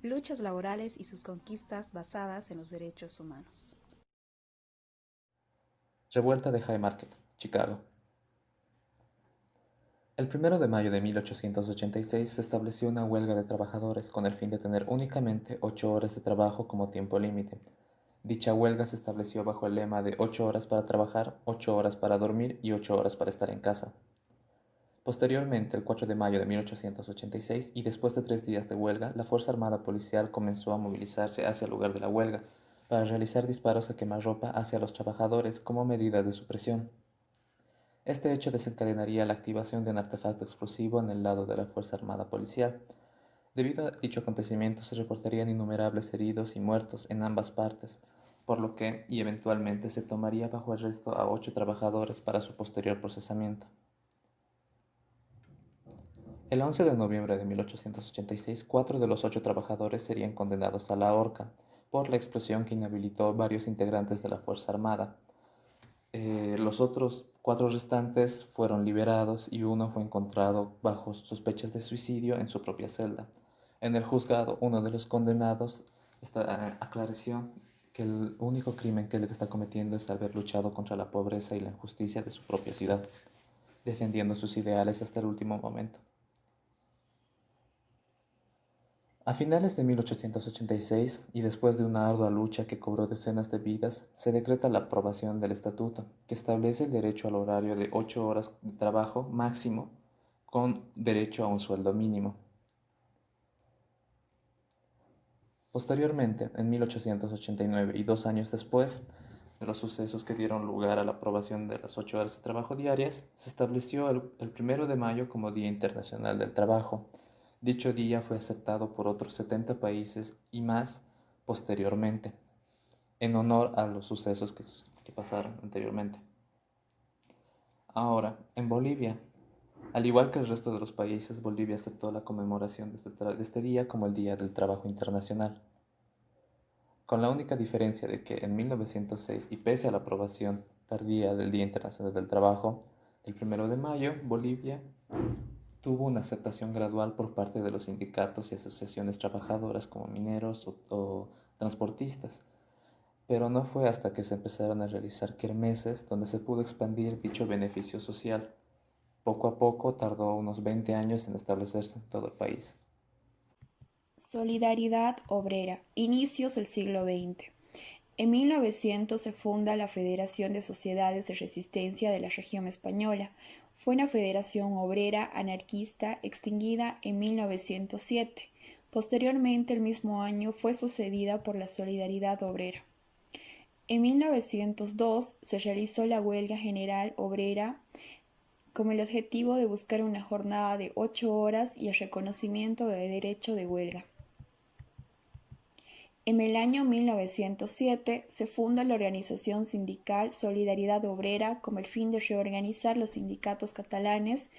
luchas laborales y sus conquistas basadas en los derechos humanos. Revuelta de Haymarket, Chicago. El 1 de mayo de 1886 se estableció una huelga de trabajadores con el fin de tener únicamente 8 horas de trabajo como tiempo límite. Dicha huelga se estableció bajo el lema de 8 horas para trabajar, 8 horas para dormir y 8 horas para estar en casa. Posteriormente, el 4 de mayo de 1886, y después de 3 días de huelga, la Fuerza Armada Policial comenzó a movilizarse hacia el lugar de la huelga para realizar disparos a quemarropa hacia los trabajadores como medida de supresión. Este hecho desencadenaría la activación de un artefacto explosivo en el lado de la Fuerza Armada Policial. Debido a dicho acontecimiento, se reportarían innumerables heridos y muertos en ambas partes, por lo que, y eventualmente, se tomaría bajo arresto a 8 trabajadores para su posterior procesamiento. El 11 de noviembre de 1886, 4 de los 8 trabajadores serían condenados a la horca por la explosión que inhabilitó varios integrantes de la Fuerza Armada. Los otros 4 restantes fueron liberados y uno fue encontrado bajo sospechas de suicidio en su propia celda. En el juzgado, uno de los condenados aclareció que el único crimen que él está cometiendo es haber luchado contra la pobreza y la injusticia de su propia ciudad, defendiendo sus ideales hasta el último momento. A finales de 1886, y después de una ardua lucha que cobró decenas de vidas, se decreta la aprobación del estatuto, que establece el derecho al horario de 8 horas de trabajo máximo, con derecho a un sueldo mínimo. Posteriormente, en 1889 y 2 años después de los sucesos que dieron lugar a la aprobación de las 8 horas de trabajo diarias, se estableció el 1 de mayo como Día Internacional del Trabajo. Dicho día fue aceptado por otros 70 países y más posteriormente, en honor a los sucesos que pasaron anteriormente. Ahora, en Bolivia, al igual que el resto de los países, Bolivia aceptó la conmemoración de este día como el Día del Trabajo Internacional, con la única diferencia de que en 1906, y pese a la aprobación tardía del Día Internacional del Trabajo, el 1 de mayo, Bolivia tuvo una aceptación gradual por parte de los sindicatos y asociaciones trabajadoras como mineros o transportistas, pero no fue hasta que se empezaron a realizar kermeses donde se pudo expandir dicho beneficio social. Poco a poco tardó unos 20 años en establecerse en todo el país. Solidaridad obrera, inicios del siglo XX. En 1900 se funda la Federación de Sociedades de Resistencia de la Región Española. Fue una federación obrera anarquista extinguida en 1907. Posteriormente, el mismo año, fue sucedida por la Solidaridad Obrera. En 1902 se realizó la Huelga General Obrera con el objetivo de buscar una jornada de 8 horas y el reconocimiento del derecho de huelga. En el año 1907 se funda la organización sindical Solidaridad Obrera con el fin de reorganizar los sindicatos catalanes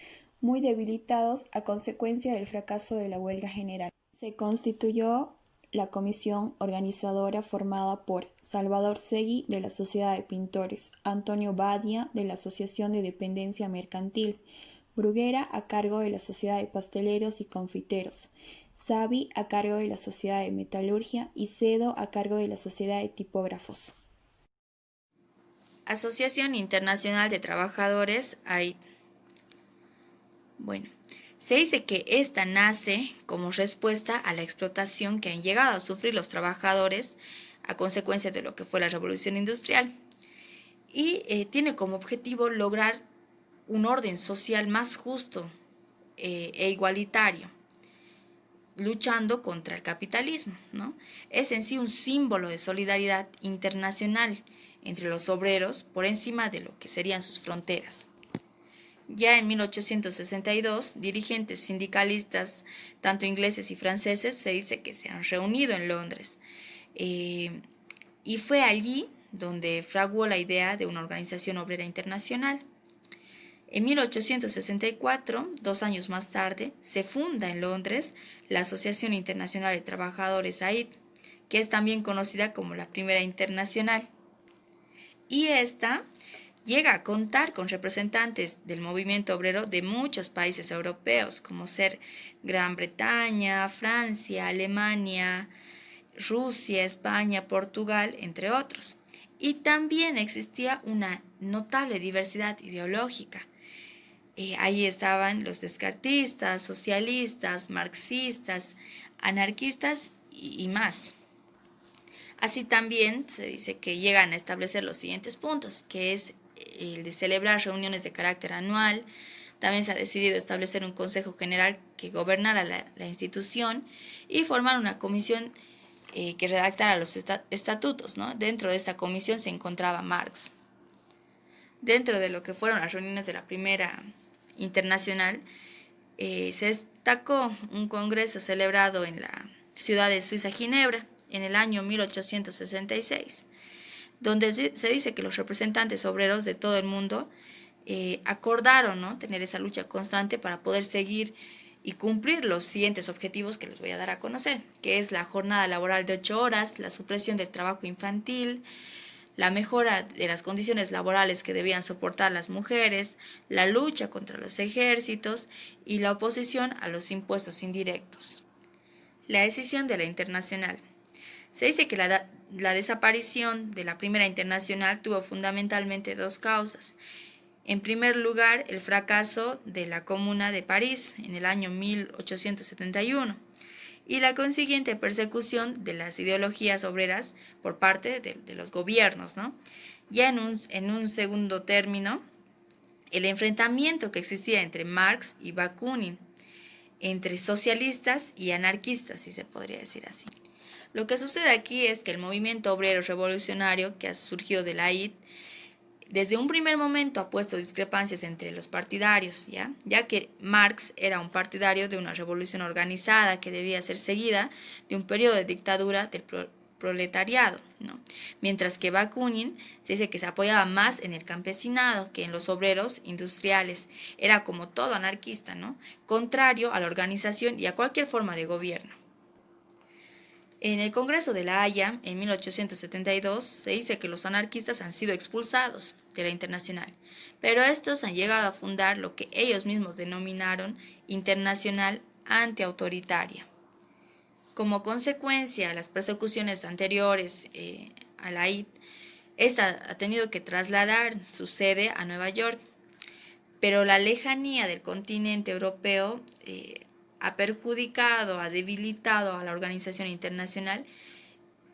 muy debilitados a consecuencia del fracaso de la huelga general. Se constituyó la comisión organizadora formada por Salvador Seguí de la Sociedad de Pintores, Antonio Badia de la Asociación de Dependencia Mercantil, Bruguera a cargo de la Sociedad de Pasteleros y Confiteros, Savi a cargo de la Sociedad de Metalurgia y Cedo a cargo de la Sociedad de Tipógrafos. Asociación Internacional de Trabajadores, AIT. Bueno, se dice que esta nace como respuesta a la explotación que han llegado a sufrir los trabajadores a consecuencia de lo que fue la revolución industrial y tiene como objetivo lograr un orden social más justo e igualitario, luchando contra el capitalismo, ¿no? Es en sí un símbolo de solidaridad internacional entre los obreros por encima de lo que serían sus fronteras. Ya en 1862, dirigentes sindicalistas, tanto ingleses y franceses, se dice que se han reunido en Londres. Y fue allí donde fraguó la idea de una organización obrera internacional. En 1864, 2 años más tarde, se funda en Londres la Asociación Internacional de Trabajadores AIT, que es también conocida como la Primera Internacional. Y esta llega a contar con representantes del movimiento obrero de muchos países europeos, como ser Gran Bretaña, Francia, Alemania, Rusia, España, Portugal, entre otros. Y también existía una notable diversidad ideológica. Ahí estaban los descartistas, socialistas, marxistas, anarquistas y más. Así también se dice que llegan a establecer los siguientes puntos, que es el de celebrar reuniones de carácter anual. También se ha decidido establecer un Consejo General que gobernara la institución y formar una comisión que redactara los estatutos, ¿no? Dentro de esta comisión se encontraba Marx. Dentro de lo que fueron las reuniones de la Primera Internacional, se destacó un congreso celebrado en la ciudad de Suiza, Ginebra, en el año 1866, donde se dice que los representantes obreros de todo el mundo acordaron, ¿no?, tener esa lucha constante para poder seguir y cumplir los siguientes objetivos que les voy a dar a conocer, que es la jornada laboral de 8 horas, la supresión del trabajo infantil, la mejora de las condiciones laborales que debían soportar las mujeres, la lucha contra los ejércitos y la oposición a los impuestos indirectos. La decisión de la Internacional. Se dice que la desaparición de la Primera Internacional tuvo fundamentalmente dos causas. En primer lugar, el fracaso de la Comuna de París en el año 1871 y la consiguiente persecución de las ideologías obreras por parte de los gobiernos, ¿no? Ya en un segundo término, el enfrentamiento que existía entre Marx y Bakunin, entre socialistas y anarquistas, si se podría decir así. Lo que sucede aquí es que el movimiento obrero revolucionario que ha surgido de la IT, desde un primer momento ha puesto discrepancias entre los partidarios, ya que Marx era un partidario de una revolución organizada que debía ser seguida de un periodo de dictadura del proletariado, ¿no? Mientras que Bakunin se dice que se apoyaba más en el campesinado que en los obreros industriales. Era como todo anarquista, ¿no?, contrario a la organización y a cualquier forma de gobierno. En el Congreso de La Haya, en 1872, se dice que los anarquistas han sido expulsados de la Internacional, pero estos han llegado a fundar lo que ellos mismos denominaron Internacional Antiautoritaria. Como consecuencia de las persecuciones anteriores a la IT, esta ha tenido que trasladar su sede a Nueva York, pero la lejanía del continente europeo ha perjudicado, ha debilitado a la organización internacional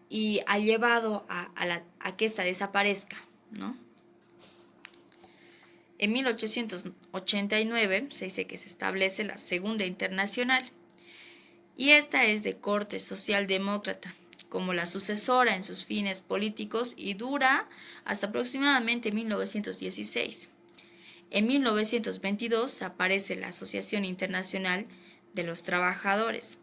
y ha llevado a que ésta desaparezca, ¿no? En 1889 se dice que se establece la Segunda Internacional y esta es de corte socialdemócrata, como la sucesora en sus fines políticos y dura hasta aproximadamente 1916. En 1922 aparece la Asociación Internacional de los Trabajadores,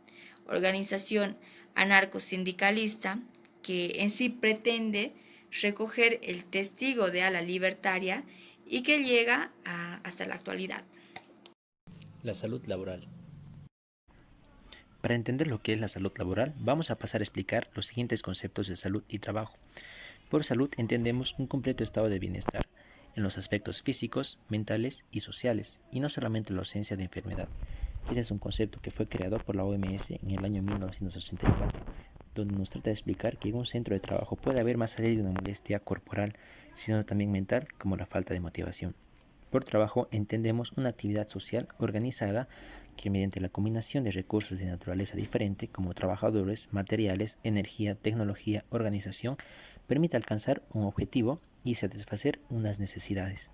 organización anarcosindicalista que en sí pretende recoger el testigo de ala libertaria y que llega hasta la actualidad. La salud laboral. Para entender lo que es la salud laboral, vamos a pasar a explicar los siguientes conceptos de salud y trabajo. Por salud entendemos un completo estado de bienestar en los aspectos físicos, mentales y sociales, y no solamente la ausencia de enfermedad. Ese es un concepto que fue creado por la OMS en el año 1984, donde nos trata de explicar que en un centro de trabajo puede haber más allá de una molestia corporal, sino también mental, como la falta de motivación. Por trabajo entendemos una actividad social organizada que mediante la combinación de recursos de naturaleza diferente como trabajadores, materiales, energía, tecnología, organización, permite alcanzar un objetivo y satisfacer unas necesidades.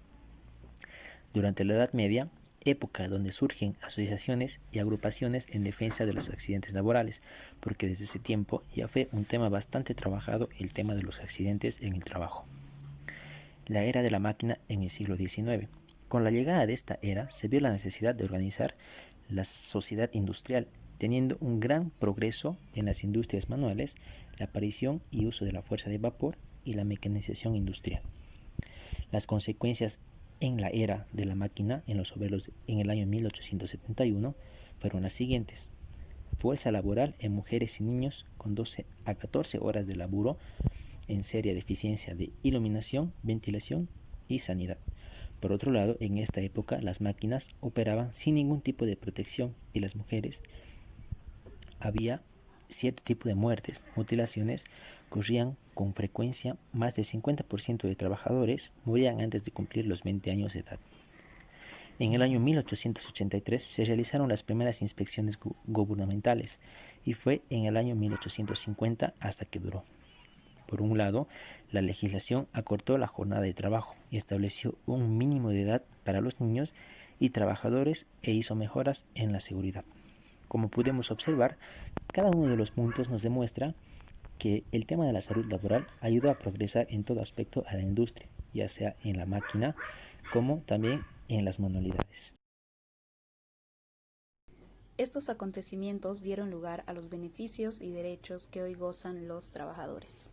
Durante la Edad Media, época donde surgen asociaciones y agrupaciones en defensa de los accidentes laborales, porque desde ese tiempo ya fue un tema bastante trabajado el tema de los accidentes en el trabajo. La era de la máquina en el siglo XIX. Con la llegada de esta era se vio la necesidad de organizar la sociedad industrial, teniendo un gran progreso en las industrias manuales, la aparición y uso de la fuerza de vapor y la mecanización industrial. Las consecuencias en la era de la máquina en los obreros en el año 1871 fueron las siguientes: fuerza laboral en mujeres y niños con 12 a 14 horas de laburo en seria deficiencia de iluminación, ventilación y sanidad. Por otro lado, en esta época las máquinas operaban sin ningún tipo de protección y las mujeres había cierto tipo de muertes, mutilaciones, ocurrían con frecuencia. Más del 50% de trabajadores morían antes de cumplir los 20 años de edad. En el año 1883 se realizaron las primeras inspecciones gubernamentales y fue en el año 1850 hasta que duró. Por un lado, la legislación acortó la jornada de trabajo y estableció un mínimo de edad para los niños y trabajadores e hizo mejoras en la seguridad. Como podemos observar, cada uno de los puntos nos demuestra que el tema de la salud laboral ayuda a progresar en todo aspecto a la industria, ya sea en la máquina como también en las manualidades. Estos acontecimientos dieron lugar a los beneficios y derechos que hoy gozan los trabajadores.